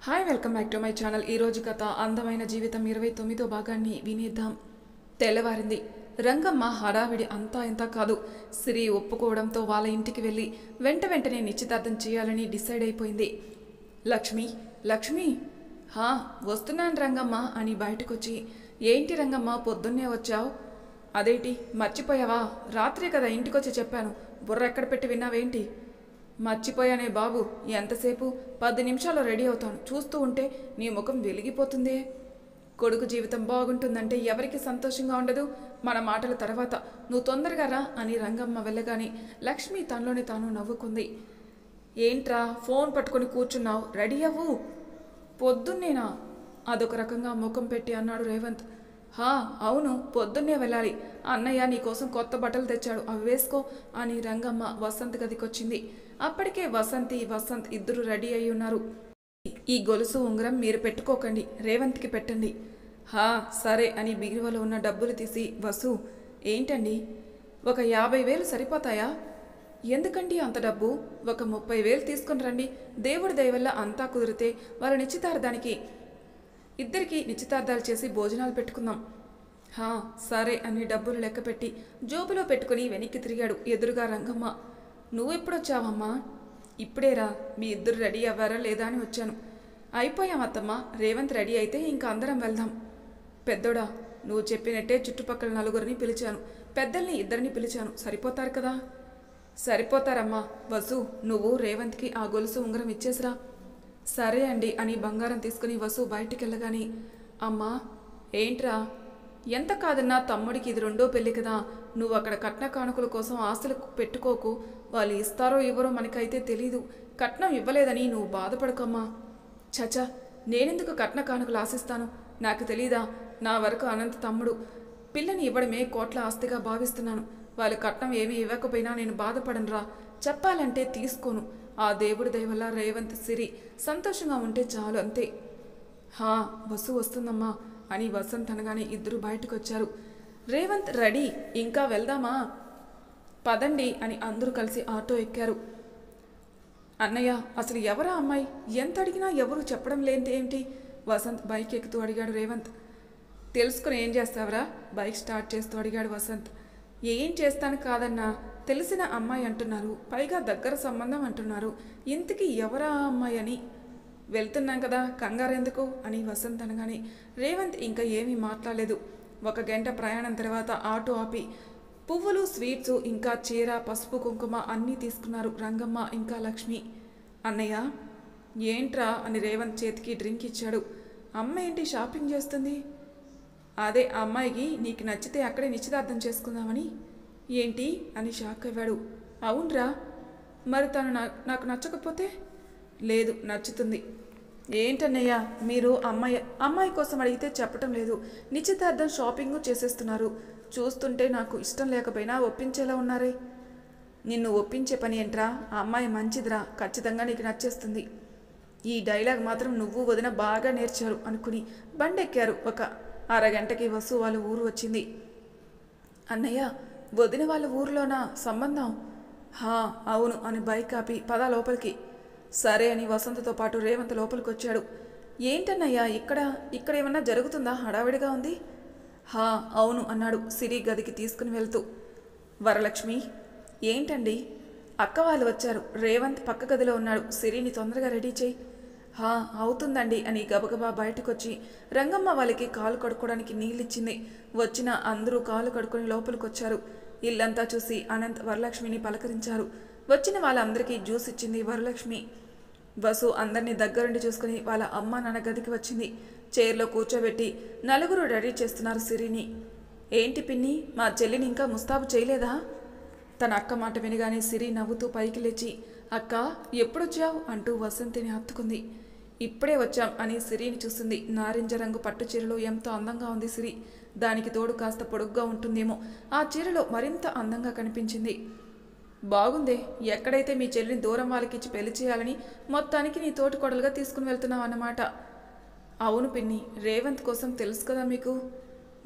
Hi welcome back to my channel. ఈరోజు కథ అందమైన జీవితం 29వ భాగాన్ని వినేద్దాం. తెల్లవారింది. రంగమ్మ హడావిడి అంతా ఇంత కాదు. సిరి ఒప్పుకోవడంతో వాళ్ళ ఇంటికి వెళ్ళి వెంటనే నిశ్చితార్థం చేయాలని డిసైడ్ అయిపోయింది. లక్ష్మి హా వస్తున్నాను రంగమ్మ అని బయటకొచ్చి, ఏంటి రంగమ్మ పొద్దున్నే వచ్చావు? అదేంటి మర్చిపోయావా? రాత్రే కదా ఇంటికొచ్చి చెప్పాను, బుర్ర ఎక్కడ పెట్టి విన్నావేంటి? మర్చిపోయానే బాబు, ఎంతసేపు? 10 నిమిషాల్లో రెడీ అవుతాను. చూస్తూ ఉంటే నీ ముఖం వెలిగిపోతుందే. కొడుకు జీవితం బాగుంటుందంటే ఎవరికి సంతోషంగా ఉండదు? మన మాటల తర్వాత నువ్వు తొందరగా రా అని రంగమ్మ వెళ్ళగానే లక్ష్మి తనలోనే తాను నవ్వుకుంది. ఏంట్రా ఫోన్ పట్టుకొని కూర్చున్నావు? రెడీ అవ్వు. పొద్దున్నేనా? అదొక రకంగా ముఖం పెట్టి అన్నాడు రేవంత్. హా అవును, పొద్దున్నే వెళ్ళాలి. అన్నయ్య నీకోసం కొత్త బట్టలు తెచ్చాడు, అవి వేసుకో అని రంగమ్మ వసంత్ గదికొచ్చింది. అప్పటికే వసంత్ ఇద్దరు రెడీ అయి ఉన్నారు. ఈ గొలుసు ఉంగరం మీరు పెట్టుకోకండి, రేవంత్కి పెట్టండి. హా సరే అని బీరువాలో ఉన్న డబ్బులు తీసి, వసు ఏంటండి, ఒక 50,000 సరిపోతాయా? ఎందుకండి అంత డబ్బు? ఒక 30,000 తీసుకుని రండి. దేవుడి దయ వల్ల అంతా కుదిరితే వాళ్ళ నిశ్చితార్థానికి ఇద్దరికి నిశ్చితార్థాలు చేసి భోజనాలు పెట్టుకుందాం. హా సరే అని డబ్బులు లెక్కపెట్టి జోబులో పెట్టుకుని వెనక్కి తిరిగాడు. ఎదురుగా రంగమ్మ. నువ్వెప్పుడొచ్చావమ్మా? ఇప్పుడేరా. మీ ఇద్దరు రెడీ అవ్వారా లేదా అని వచ్చాను. అయిపోయామత్తమ్మ, రేవంత్ రెడీ అయితే ఇంకా అందరం వెళ్దాం. పెద్దోడా, నువ్వు చెప్పినట్టే చుట్టుపక్కల నలుగురిని పిలిచాను, పెద్దల్ని ఇద్దరిని పిలిచాను. సరిపోతారు కదా? సరిపోతారమ్మా. వసు నువ్వు రేవంత్కి ఆ గొలుసు ఉంగరం ఇచ్చేసిరా. సరే అండి అని బంగారం తీసుకుని వసు బయటికెళ్ళగాని, అమ్మా ఏంట్రా? ఎంత కాదన్నా తమ్ముడికి ఇది 2వ పెళ్ళి కదా. నువ్వు అక్కడ కట్న కానుకల కోసం ఆస్తులు పెట్టుకోకు. వాళ్ళు ఇస్తారో ఇవ్వరో మనకైతే తెలీదు. కట్నం ఇవ్వలేదని నువ్వు బాధపడకమ్మా. చచా, నేనెందుకు కట్న కానుకలు ఆశిస్తాను? నాకు తెలీదా? నా వరకు అనంత తమ్ముడు. పిల్లని ఇవ్వడమే కోట్ల ఆస్తిగా భావిస్తున్నాను. వాళ్ళు కట్నం ఏమీ ఇవ్వకపోయినా నేను బాధపడనురా. చెప్పాలంటే తీసుకోను. ఆ దేవుడి దయ వల్ల రేవంత్ సిరి సంతోషంగా ఉంటే చాలు, అంతే. హా బస్సు వస్తుందమ్మా అని వసంత్ అనగానే ఇద్దరు బయటకు వచ్చారు. రేవంత్ రెడీ, ఇంకా వెళ్దామా? పదండి అని అందరూ కలిసి ఆటో ఎక్కారు. అన్నయ్య అసలు ఎవరా అమ్మాయి? ఎంత అడిగినా ఎవరు చెప్పడం లేనిది ఏంటి? వసంత్ బైక్ ఎక్కుతూ అడిగాడు రేవంత్. తెలుసుకుని ఏం చేస్తావరా? బైక్ స్టార్ట్ చేస్తూ అడిగాడు వసంత్. ఏం చేస్తాను కాదన్నా, తెలిసిన అమ్మాయి అంటున్నారు, పైగా దగ్గర సంబంధం అంటున్నారు. ఇంతకీ ఎవరా అమ్మాయి అని. వెళ్తున్నాం కదా, కంగారెందుకు అని వసంత్ అనగానే రేవంత్ ఇంకా ఏమీ మాట్లాడలేదు. 1 గంట ప్రయాణం తర్వాత ఆటో ఆపి పువ్వులు, స్వీట్స్, ఇంకా చీర, పసుపు, కుంకుమ అన్నీ తీసుకున్నారు రంగమ్మ ఇంకా లక్ష్మి. అన్నయ్య ఏంట్రా అని రేవంత్ చేతికి డ్రింక్ ఇచ్చాడు. అమ్మ ఏంటి షాపింగ్ చేస్తుంది? అదే అమ్మాయికి నీకు నచ్చితే అక్కడే నిశ్చితార్థం చేసుకుందామని. ఏంటి అని షాక్ అయ్యాడు. అవునరా, మరి తను నాకు నచ్చకపోతే? లేదు, నచ్చుతుంది. ఏంటన్నయ్య మీరు అమ్మాయి కోసం అడిగితే చెప్పటం లేదు, నిశ్చితార్థం షాపింగు చేసేస్తున్నారు. చూస్తుంటే నాకు ఇష్టం లేకపోయినా ఒప్పించేలా ఉన్నారే. నిన్ను ఒప్పించే పని ఏంట్రా? ఆ అమ్మాయి మంచిదిరా, ఖచ్చితంగా నీకు నచ్చేస్తుంది. ఈ డైలాగ్ మాత్రం నువ్వు వదిన బాగా నేర్చారు అనుకుని బండెక్కారు. 1 అరగంటకి వసు వాళ్ళ ఊరు వచ్చింది. అన్నయ్య వదిన వాళ్ళ ఊరిలోనా సంబంధం? హా అవును అని బైక్ ఆపి పద లోపలికి. సరే అని వసంతతో పాటు రేవంత్ లోపలికి వచ్చాడు. ఏంటన్నయ్య ఇక్కడ ఏమన్నా జరుగుతుందా? హడావిడిగా ఉంది. హా అవును అన్నాడు సిరి గదికి తీసుకుని వెళ్తూ. వరలక్ష్మి ఏంటండి? అక్క వాళ్ళు వచ్చారు. రేవంత్ పక్క గదిలో ఉన్నాడు. సిరిని తొందరగా రెడీ చేయి. హా అవుతుందండి అని గబగబా బయటకొచ్చి రంగమ్మ వాళ్ళకి కాలు కడుక్కోవడానికి నీళ్ళిచ్చింది. వచ్చిన అందరూ కాలు కడుక్కొని లోపలికొచ్చారు. ఇల్లంతా చూసి అనంత్ వరలక్ష్మిని పలకరించారు. వచ్చిన వాళ్ళందరికీ జ్యూస్ ఇచ్చింది వరలక్ష్మి. వసు అందరినీ దగ్గరుండి చూసుకుని వాళ్ళ అమ్మ నాన్న గదికి వచ్చింది. చైర్లో కూర్చోబెట్టి నలుగురు రెడీ చేస్తున్నారు సిరిని. ఏంటి పిన్ని, మా చెల్లిని ఇంకా ముస్తాబు చేయలేదా? తన అక్క మాట వినగానే సిరి నవ్వుతూ పైకి లేచి, అక్క ఎప్పుడొచ్చావు అంటూ వసంతిని హత్తుకుంది. ఇప్పుడే వచ్చాం అని సిరిని చూసింది. నారింజ రంగు పట్టు చీరలో ఎంతో అందంగా ఉంది సిరి. దానికి తోడు కాస్త పొడుగ్గా ఉంటుందేమో, ఆ చీరలో మరింత అందంగా కనిపించింది. బాగుందే, ఎక్కడైతే మీ చెల్లిని దూరం వాళ్ళకిచ్చి పెళ్లి చేయాలని మొత్తానికి నీ తోటి కొడలుగా తీసుకుని వెళ్తున్నావు అన్నమాట. అవును పిన్ని, రేవంత్ కోసం తెలుసు కదా మీకు.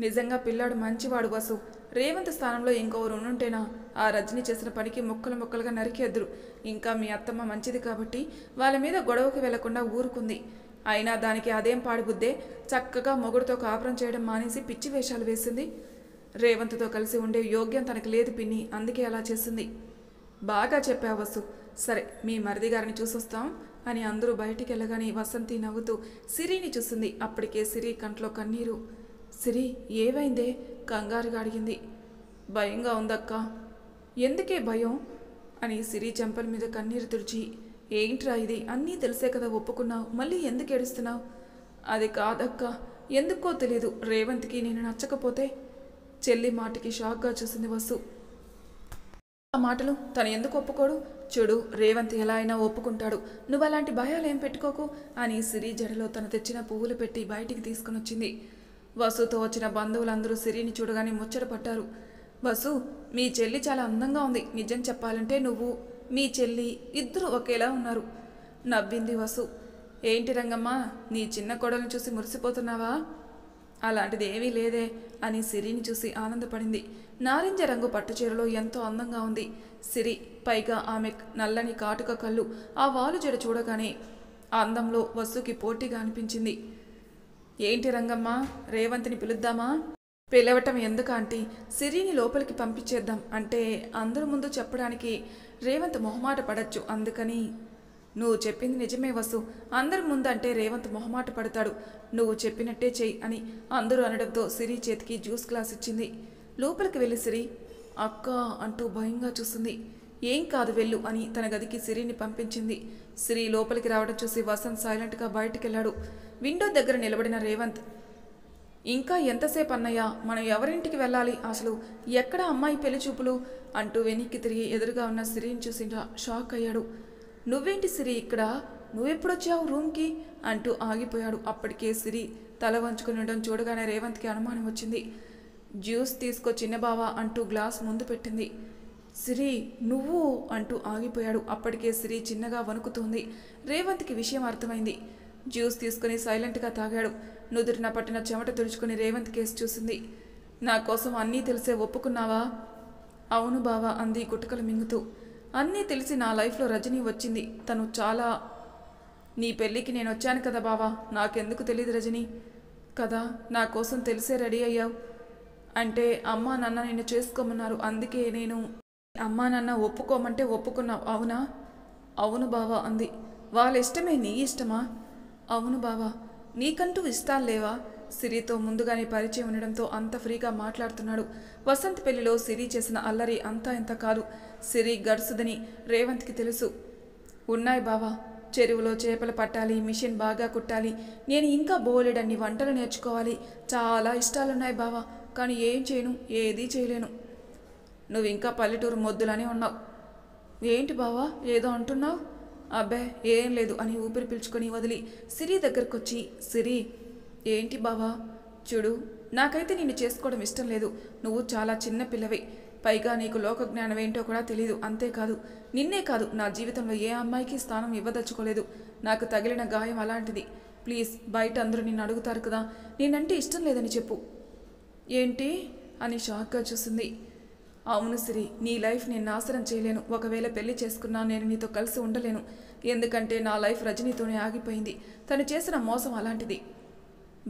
నిజంగా పిల్లాడు మంచివాడు వసు. రేవంత్ స్థానంలో ఇంకొకరు ఉంటేనా ఆ రజని చేసిన పనికి ముక్కలు ముక్కలుగా నరికేద్దరు. ఇంకా మీ అత్తమ్మ మంచిది కాబట్టి వాళ్ళ మీద గొడవకు వెళ్లకుండా ఊరుకుంది. అయినా దానికి అదేం పాడుబుద్దే, చక్కగా మొగుడుతో కాపురం చేయడం మానేసి పిచ్చి వేషాలు వేసింది. రేవంత్తో కలిసి ఉండే యోగ్యం తనకు లేదు పిన్ని, అందుకే అలా చేసింది. బాగా చెప్పావు వసు. సరే మీ మరిది గారిని చూసొస్తాం అని అందరూ బయటికి వెళ్ళగానే వసంతి నవ్వుతూ సిరిని చూసింది. అప్పటికే సిరి కంట్లో కన్నీరు. సిరి ఏవైందే కంగారుగా అడిగింది. భయంగా ఉందక్క. ఎందుకే భయం అని సిరి చెంపల మీద కన్నీరు తుడిచి, ఏంట్రా ఇది, అన్నీ తెలిసే కదా ఒప్పుకున్నావు, మళ్ళీ ఎందుకు ఏడుస్తున్నావు? అది కాదక్క, ఎందుకో తెలీదు, రేవంత్కి నేను నచ్చకపోతే. చెల్లి మాటకి షాక్గా చూసింది వసు. ఆ మాటలు తను ఎందుకు ఒప్పుకోడు? చూడు, రేవంత్ ఎలా అయినా ఒప్పుకుంటాడు, నువ్వు అలాంటి భయాలు ఏం పెట్టుకోకు అని సిరి జడలో తను తెచ్చిన పువ్వులు పెట్టి బయటికి తీసుకుని వచ్చింది. వసుతో వచ్చిన బంధువులందరూ సిరిని చూడగానే ముచ్చటపడ్డారు. వసు, మీ చెల్లి చాలా అందంగా ఉంది. నిజం చెప్పాలంటే నువ్వు మీ చెల్లి ఇద్దరు ఒకేలా ఉన్నారు నవ్వింది వసు. ఏంటి రంగమ్మ, నీ చిన్న కొడలను చూసి మురిసిపోతున్నావా? అలాంటిది ఏమీ లేదే అని సిరిని చూసి ఆనందపడింది. నారింజ రంగు పట్టుచీరలో ఎంతో అందంగా ఉంది సిరి. పైగా ఆమె నల్లని కాటుక కళ్ళు, ఆ వాలు జడ చూడగానే అందంలో వసుకి పోటీగా అనిపించింది. ఏంటి రంగమ్మ, రేవంత్ని పిలుద్దామా? పిలవటం ఎందుకు ఆంటీ, సిరిని లోపలికి పంపించేద్దాం. అంటే అందరి ముందు చెప్పడానికి రేవంత్ మొహమాట పడచ్చు, అందుకని. నువ్వు చెప్పింది నిజమే వసు, అందరి ముందంటే రేవంత్ మొహమాట పడతాడు. నువ్వు చెప్పినట్టే చెయ్యి అని అందరూ అనడంతో సిరి చేతికి జ్యూస్ గ్లాస్ ఇచ్చింది. లోపలికి వెళ్ళి సిరి అక్క అంటూ భయంగా చూసింది. ఏం కాదు వెళ్ళు అని తన గదికి సిరిని పంపించింది. సిరి లోపలికి రావడం చూసి వసంత్ సైలెంట్గా బయటికెళ్ళాడు. విండో దగ్గర నిలబడిన రేవంత్, ఇంకా ఎంతసేపు అన్నయ్య, మనం ఎవరింటికి వెళ్ళాలి అసలు, ఎక్కడ అమ్మాయి పెళ్లి చూపులు అంటూ వెనక్కి తిరిగి ఎదురుగా ఉన్న సిరిని చూసి షాక్ అయ్యాడు. నువ్వేంటి సిరి ఇక్కడ, నువ్వెప్పుడొచ్చావు రూమ్కి అంటూ ఆగిపోయాడు. అప్పటికే సిరి తల వంచుకుని ఉండడం చూడగానే రేవంత్కి అనుమానం వచ్చింది. జ్యూస్ తీసుకో చిన్న బావా అంటూ గ్లాస్ ముందు పెట్టింది. సిరి నువ్వు అంటూ ఆగిపోయాడు. అప్పటికే సిరి చిన్నగా వణుకుతోంది. రేవంత్కి విషయం అర్థమైంది. జ్యూస్ తీసుకుని సైలెంట్గా తాగాడు. నుదుటిన పట్టిన చెమట తుడుచుకుని రేవంత్ కేసు చూసింది. నా కోసం అన్నీ తెలిసే ఒప్పుకున్నావా? అవును బావా అంది గుటకలు మింగుతూ. అన్నీ తెలిసి నా లైఫ్లో రజనీ వచ్చింది. తను చాలా. నీ పెళ్ళికి నేను వచ్చాను కదా బావా, నాకెందుకు తెలియదు రజనీ కదా, నా కోసం తెలిసే రెడీ అయ్యావు. అంటే అమ్మా నాన్న నిన్ను చేసుకోమన్నారు, అందుకే నేను. అమ్మా నాన్న ఒప్పుకోమంటే ఒప్పుకున్నావు అవునా? అవును బావా అంది. వాళ్ళ ఇష్టమే నీ ఇష్టమా? అవును బావా. నీకంటూ ఇష్టాలు లేవా? సిరితో ముందుగానే పరిచయం ఉండడంతో అంత ఫ్రీగా మాట్లాడుతున్నాడు. వసంత్ పెళ్లిలో సిరి చేసిన అల్లరి అంతా ఇంత కాదు. సిరి గడుసుదని రేవంత్కి తెలుసు. ఉన్నాయి బావా, చెరువులో చేపలు పట్టాలి, మిషన్ బాగా కుట్టాలి, నేను ఇంకా బోలెడన్ని వంటలు నేర్చుకోవాలి, చాలా ఇష్టాలున్నాయి బావా, కానీ ఏం చేయను, ఏదీ చేయలేను. నువ్వు ఇంకా పల్లెటూరు మొద్దులనే ఉన్నావు. ఏంటి బావా ఏదో అంటున్నావు? అబ్బే ఏం లేదు అని ఊపిరి పీల్చుకొని వదిలి సిరి దగ్గరకొచ్చి, సిరి ఏంటి బావా, చూడు నాకైతే నిన్ను చేసుకోవడం ఇష్టం లేదు. నువ్వు చాలా చిన్న పిల్లవి, పైగా నీకు లోక జ్ఞానం ఏంటో కూడా తెలీదు. అంతేకాదు నిన్నే కాదు నా జీవితంలో ఏ అమ్మాయికి స్థానం ఇవ్వదలుచుకోలేదు. నాకు తగిలిన గాయం అలాంటిది. ప్లీజ్, బయట అందరూ నిన్ను అడుగుతారు కదా, నేనంటే ఇష్టం లేదని చెప్పు. ఏంటి అని షాక్గా చూసింది. అవును సిరి, నీ లైఫ్ నేను నాశనం చేయలేను. ఒకవేళ పెళ్లి చేసుకున్నా నేను నీతో కలిసి ఉండలేను. ఎందుకంటే నా లైఫ్ రజనీతోనే ఆగిపోయింది. తను చేసిన మోసం అలాంటిది.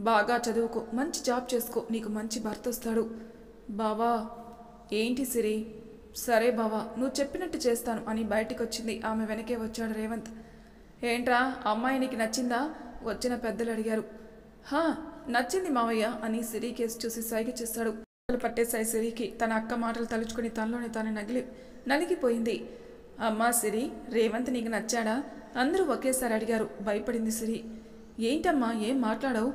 బాగా చదువుకో, మంచి జాబ్ చేసుకో, నీకు మంచి భర్త వస్తాడు. బావా ఏంటి సిరి? సరే బావా, నువ్వు చెప్పినట్టు చేస్తాను అని బయటికి వచ్చింది. ఆమె వెనకే వచ్చాడు రేవంత్. ఏంట్రా అమ్మాయి నీకు నచ్చిందా? వచ్చిన పెద్దలు అడిగారు. హా నచ్చింది మావయ్య అని సిరి కేసు చూసి సైగ చేశాడు. పట్టేశాయి సిరికి. తన అక్క మాటలు తలుచుకుని తనలోనే తాను నలిగిపోయింది. అమ్మా సిరి, రేవంత్ నీకు నచ్చాడా? అందరూ ఒకేసారి అడిగారు. భయపడింది సిరి. ఏంటమ్మా ఏం మాట్లాడవు?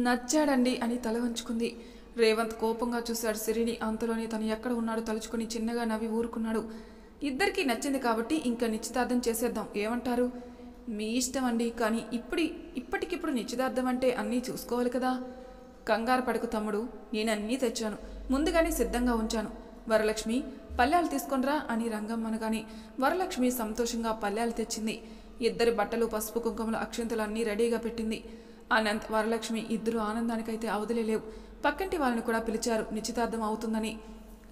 నచ్చాడండి అని తల వంచుకుంది. రేవంత్ కోపంగా చూశాడు సిరిని. అంతలోనే తను ఎక్కడ ఉన్నాడో తలుచుకుని చిన్నగా నవ్వి ఊరుకున్నాడు. ఇద్దరికీ నచ్చింది కాబట్టి ఇంకా నిశ్చితార్థం చేసేద్దాం, ఏమంటారు? మీ ఇష్టం అండి, కానీ ఇప్పటికిప్పుడు నిశ్చితార్థం అంటే అన్నీ చూసుకోవాలి కదా. కంగారు పడకు తమ్ముడు, నేనన్నీ తెచ్చాను, ముందుగానే సిద్ధంగా ఉంచాను. వరలక్ష్మి పల్లెలు తీసుకొనిరా అని రంగమ్మనగాని వరలక్ష్మి సంతోషంగా పల్లెలు తెచ్చింది. ఇద్దరి బట్టలు, పసుపు కుంకుమలు, అక్షంతలు అన్నీ రెడీగా పెట్టింది. అనంత్ వరలక్ష్మి ఇద్దరు ఆనందానికైతే అవధులేలేవు. పక్కంటి వాళ్ళని కూడా పిలిచారు నిశ్చితార్థం అవుతుందని.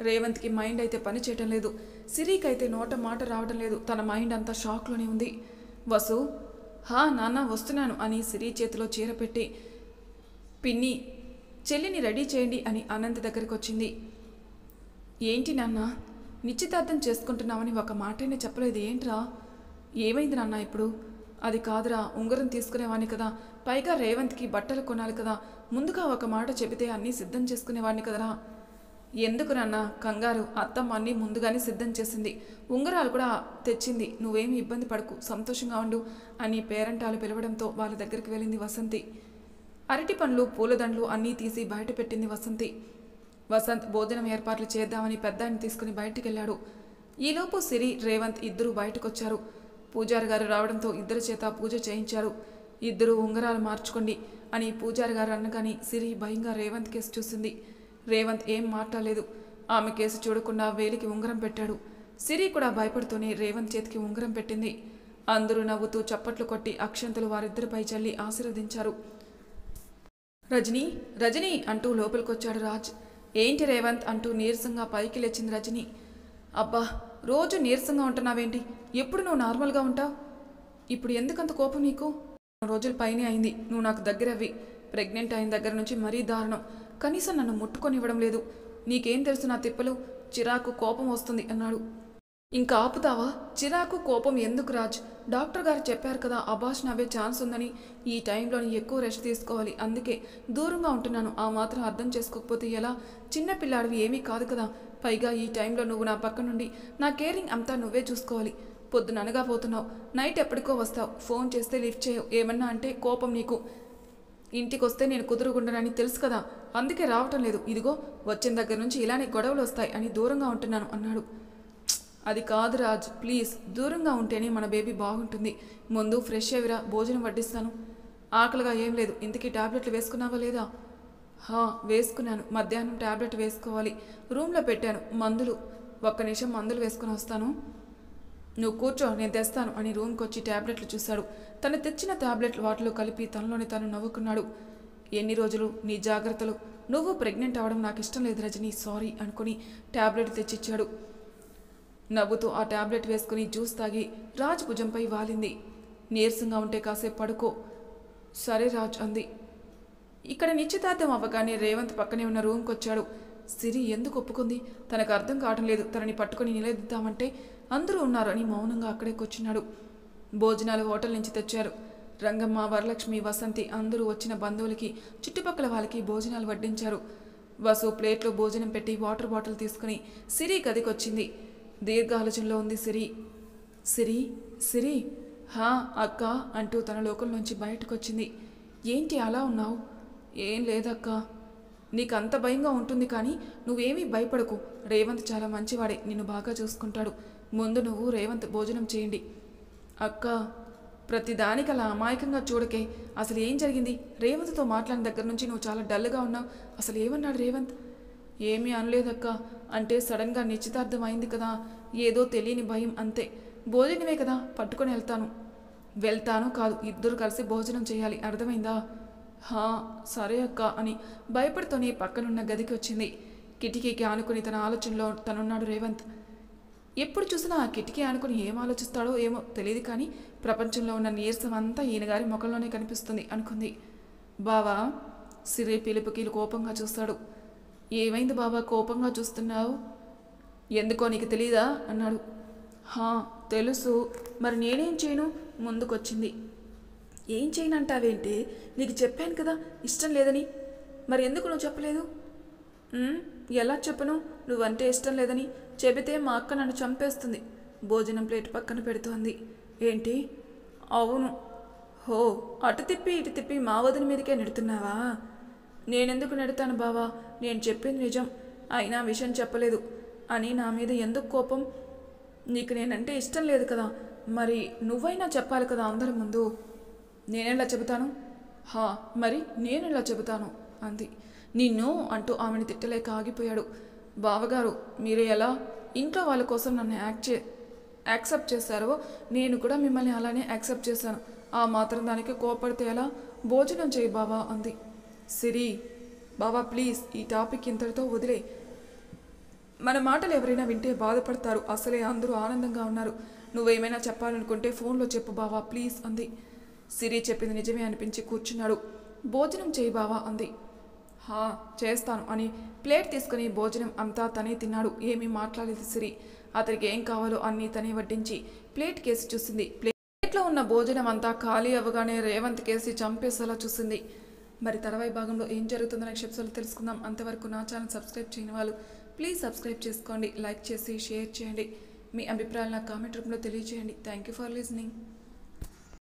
రేవంత్కి మైండ్ అయితే పని చేయటం లేదు. సిరికి నోట మాట రావడం లేదు. తన మైండ్ అంతా షాక్లోనే ఉంది. వసు, హా నాన్న వస్తున్నాను అని సిరి చేతిలో చీర పెట్టి, పిన్ని చెల్లిని రెడీ చేయండి అని అనంత్ దగ్గరికి వచ్చింది. ఏంటి నాన్న, నిశ్చితార్థం చేసుకుంటున్నామని ఒక మాటైనా చెప్పలేదు ఏంట్రా? ఏమైంది నాన్న ఇప్పుడు? అది కాదురా, ఉంగరం తీసుకునేవాడిని కదా, పైగా రేవంత్కి బట్టలు కొనాలి కదా, ముందుగా ఒక మాట చెబితే అన్నీ సిద్ధం చేసుకునేవాడిని కదరా. ఎందుకు నాన్న కంగారు, అత్తమ్మ అన్నీ ముందుగానే సిద్ధం చేసింది, ఉంగరాలు కూడా తెచ్చింది, నువ్వేమీ ఇబ్బంది పడకు, సంతోషంగా ఉండు అని పేరంటాలు పిలవడంతో వాళ్ళ దగ్గరికి వెళ్ళింది వసంతి. అరటి పండ్లు పూలదండ్లు అన్నీ తీసి బయట పెట్టింది వసంతి. వసంత్ భోజనం ఏర్పాట్లు చేద్దామని పెద్దాన్ని తీసుకుని బయటికి వెళ్ళాడు. ఈలోపు సిరి రేవంత్ ఇద్దరూ బయటకొచ్చారు. పూజారి గారు రావడంతో ఇద్దరి చేత పూజ చేయించారు. ఇద్దరు ఉంగరాలు మార్చుకోండి అని పూజారి గారు అనగానే సిరి భయంగా రేవంత్ కేసు చూసింది. రేవంత్ ఏం మాట్లాడలేదు. ఆమె కేసు చూడకుండా వేలికి ఉంగరం పెట్టాడు. సిరి కూడా భయపడుతూనే రేవంత్ చేతికి ఉంగరం పెట్టింది. అందరూ నవ్వుతూ చప్పట్లు కొట్టి అక్షంతలు వారిద్దరిపై చల్లి ఆశీర్వదించారు. రజనీ రజనీ అంటూ లోపలికొచ్చాడు రాజ్. ఏంటి రేవంత్ అంటూ నీరసంగా పైకి లేచింది రజనీ. అబ్బా, రోజు నీరసంగా ఉంటున్నావేంటి? ఎప్పుడు నువ్వు నార్మల్గా ఉంటావు? ఇప్పుడు ఎందుకంత కోపం నీకు? రోజుల పైనే అయింది నువ్వు నాకు దగ్గరవి. ప్రెగ్నెంట్ అయిన దగ్గర నుంచి మరీ దారుణం. కనీసం నన్ను ముట్టుకొని ఇవ్వడం లేదు. నీకేం తెలుసు నా తిప్పలు? చిరాకు కోపం వస్తుంది అన్నాడు. ఇంకా ఆపుతావా? చిరాకు కోపం ఎందుకు రాజ్? డాక్టర్ గారు చెప్పారు కదా అబార్షన్ అవే ఛాన్స్ ఉందని. ఈ టైంలోని ఎక్కువ రెస్ట్ తీసుకోవాలి, అందుకే దూరంగా ఉంటున్నాను. ఆ మాత్రం అర్థం చేసుకోకపోతే ఎలా? చిన్నపిల్లాడివి ఏమీ కాదు కదా. పైగా ఈ టైంలో నువ్వు నా పక్క నుండి నా కేరింగ్ అంతా నువ్వే చూసుకోవాలి. పొద్దుననగా పోతున్నావు, నైట్ ఎప్పటికో వస్తావు, ఫోన్ చేస్తే లిఫ్ట్ చేయవు, ఏమన్నా అంటే కోపం నీకు. ఇంటికి వస్తే నేను కుదురుగుండనని తెలుసు కదా, అందుకే రావటం లేదు. ఇదిగో వచ్చిన దగ్గర నుంచి ఇలానే గొడవలు వస్తాయి అని దూరంగా ఉంటున్నాను అన్నాడు. అది కాదు రాజ్, ప్లీజ్, దూరంగా ఉంటేనే మన బేబీ బాగుంటుంది. ముందు ఫ్రెష్ అయ్యిరా, భోజనం వడ్డిస్తాను. ఆకలిగా ఏం లేదు. ఇంతకీ టాబ్లెట్లు వేసుకున్నావా లేదా? వేసుకున్నాను. మధ్యాహ్నం టాబ్లెట్ వేసుకోవాలి, రూమ్లో పెట్టాను మందులు. ఒక్క నిమిషం మందులు వేసుకుని వస్తాను. నువ్వు కూర్చో, నేను తెస్తాను అని రూమ్కి వచ్చి టాబ్లెట్లు చూశాడు. తను తెచ్చిన టాబ్లెట్లు వాటిలో కలిపి తనలోనే తను నవ్వుకున్నాడు. ఎన్ని రోజులు నీ జాగ్రత్తలు. నువ్వు ప్రెగ్నెంట్ అవ్వడం నాకు ఇష్టం లేదు రజనీ, సారీ అనుకుని టాబ్లెట్ తెచ్చిచ్చాడు. నవ్వుతూ ఆ టాబ్లెట్ వేసుకుని జ్యూస్ తాగి రాజ్ భుజంపై వాలింది. నీరసంగా ఉంటే కాసేపు పడుకో. సరే రాజ్ అంది. ఇక్కడ నిశ్చితార్థం అవ్వగానే రేవంత్ పక్కనే ఉన్న రూమ్కి వచ్చాడు. సిరి ఎందుకు ఒప్పుకుంది? తనకు అర్థం కావడం లేదు. తనని పట్టుకుని నిలదీద్దామంటే అందరూ ఉన్నారు అని మౌనంగా అక్కడే కూర్చున్నాడు. భోజనాలు హోటల్ నుంచి తెచ్చారు. రంగమ్మ, వరలక్ష్మి, వసంతి అందరూ వచ్చిన బంధువులకి చుట్టుపక్కల వాళ్ళకి భోజనాలు వడ్డించారు. వసు ప్లేట్లో భోజనం పెట్టి వాటర్ బాటిల్ తీసుకుని సిరి గదికొచ్చింది. దీర్ఘ ఆలోచనలో ఉంది సిరి. సిరి సిరి హా అక్క అంటూ తన లోకల్ నుంచి బయటకు వచ్చింది. ఏంటి అలా ఉన్నావు? ఏం లేదక్క. నీకు అంత భయంగా ఉంటుంది కానీ నువ్వేమీ భయపడకు. రేవంత్ చాలా మంచివాడే, నిన్ను బాగా చూసుకుంటాడు. ముందు నువ్వు రేవంత్ భోజనం చేయండి. అక్క, ప్రతిదానికి అలా అమాయకంగా చూడకే. అసలు ఏం జరిగింది? రేవంత్తో మాట్లాడిన దగ్గర నుంచి నువ్వు చాలా డల్గా ఉన్నావు. అసలు ఏమన్నాడు రేవంత్? ఏమీ అనలేదక్క. అంటే సడన్గా నిశ్చితార్థం అయింది కదా, ఏదో తెలియని భయం అంతే. భోజనమే కదా, పట్టుకొని వెళ్తాను కాదు, ఇద్దరు కలిసి భోజనం చేయాలి, అర్థమైందా? సరే అక్క అని భయపడుతూనే పక్కనున్న గదికి వచ్చింది. కిటికీకి ఆనుకుని తన ఆలోచనలో తనున్నాడు రేవంత్. ఎప్పుడు చూసినా ఆ కిటికీ ఆనుకుని ఏం ఆలోచిస్తాడో ఏమో తెలియదు కానీ ప్రపంచంలో ఉన్న నీరసం అంతా ఈయనగారి ముఖంలోనే కనిపిస్తుంది అనుకుంది. బావా, సిరి పిలుపుకి కోపంగా చూస్తాడు. ఏమైంది బావా కోపంగా చూస్తున్నావు? ఎందుకో నీకు తెలీదా అన్నాడు. తెలుసు, మరి నేనేం చేయను? ముందుకొచ్చింది. ఏం చేయనంటావేంటి? నీకు చెప్పాను కదా ఇష్టం లేదని. మరి ఎందుకు నువ్వు చెప్పలేదు? ఎలా చెప్పను? నువ్వంటే ఇష్టం లేదని చెబితే మా అక్క నన్ను చంపేస్తుంది. భోజనం ప్లేట్ పక్కన పెడుతోంది. ఏంటి? అవును. అటు తిప్పి ఇటు తిప్పి మా వదిన మీదకే నెడుతున్నావా? నేనెందుకు నెడతాను బావా? నేను చెప్పింది నిజం, అయినా విషయం చెప్పలేదు అని నా మీద ఎందుకు కోపం? నీకు నేనంటే ఇష్టం లేదు కదా, మరి నువ్వైనా చెప్పాలి కదా అందరి ముందు. నేనెలా చెబుతాను? మరి నేనెలా చెబుతాను అంది. నిన్ను అంటూ ఆమెను తిట్టలేక ఆగిపోయాడు. బావగారు, మీరు ఎలా ఇంట్లో వాళ్ళ కోసం నన్ను యాక్సెప్ట్ చేశారో నేను కూడా మిమ్మల్ని అలానే యాక్సెప్ట్ చేశాను. ఆ మాత్రం దానికి కోపడితే ఎలా? భోజనం చేయి బావా అంది. సిరి, బావా ప్లీజ్ ఈ టాపిక్ ఇంతటితో వదిలే. మన మాటలు ఎవరైనా వింటే బాధపడతారు. అసలే అందరూ ఆనందంగా ఉన్నారు. నువ్వేమైనా చెప్పాలనుకుంటే ఫోన్లో చెప్పు బావా ప్లీజ్ అంది. సిరి చెప్పింది నిజమే అనిపించి కూర్చున్నాడు. భోజనం చేయి బావా అంది. హా చేస్తాను అని ప్లేట్ తీసుకుని భోజనం అంతా తనే తిన్నాడు. ఏమీ మాట్లాడలేదు సిరి. అతనికి ఏం కావాలో అన్నీ తనే వడ్డించి ప్లేట్ కేసి చూసింది. ప్లేట్లో ఉన్న భోజనం అంతా ఖాళీ అవ్వగానే రేవంత్ కేసి చంపేసేలా చూసింది. మరి తర్వాయి భాగంలో ఏం జరుగుతుందో నెక్స్ట్ ఎపిసోడ్లో తెలుసుకుందాం. అంతవరకు నా ఛానల్ సబ్స్క్రైబ్ చేయని వాళ్ళు ప్లీజ్ సబ్స్క్రైబ్ చేసుకోండి. లైక్ చేసి షేర్ చేయండి. మీ అభిప్రాయాలు నా కామెంట్ రూపంలో తెలియజేయండి. Thank you for listening.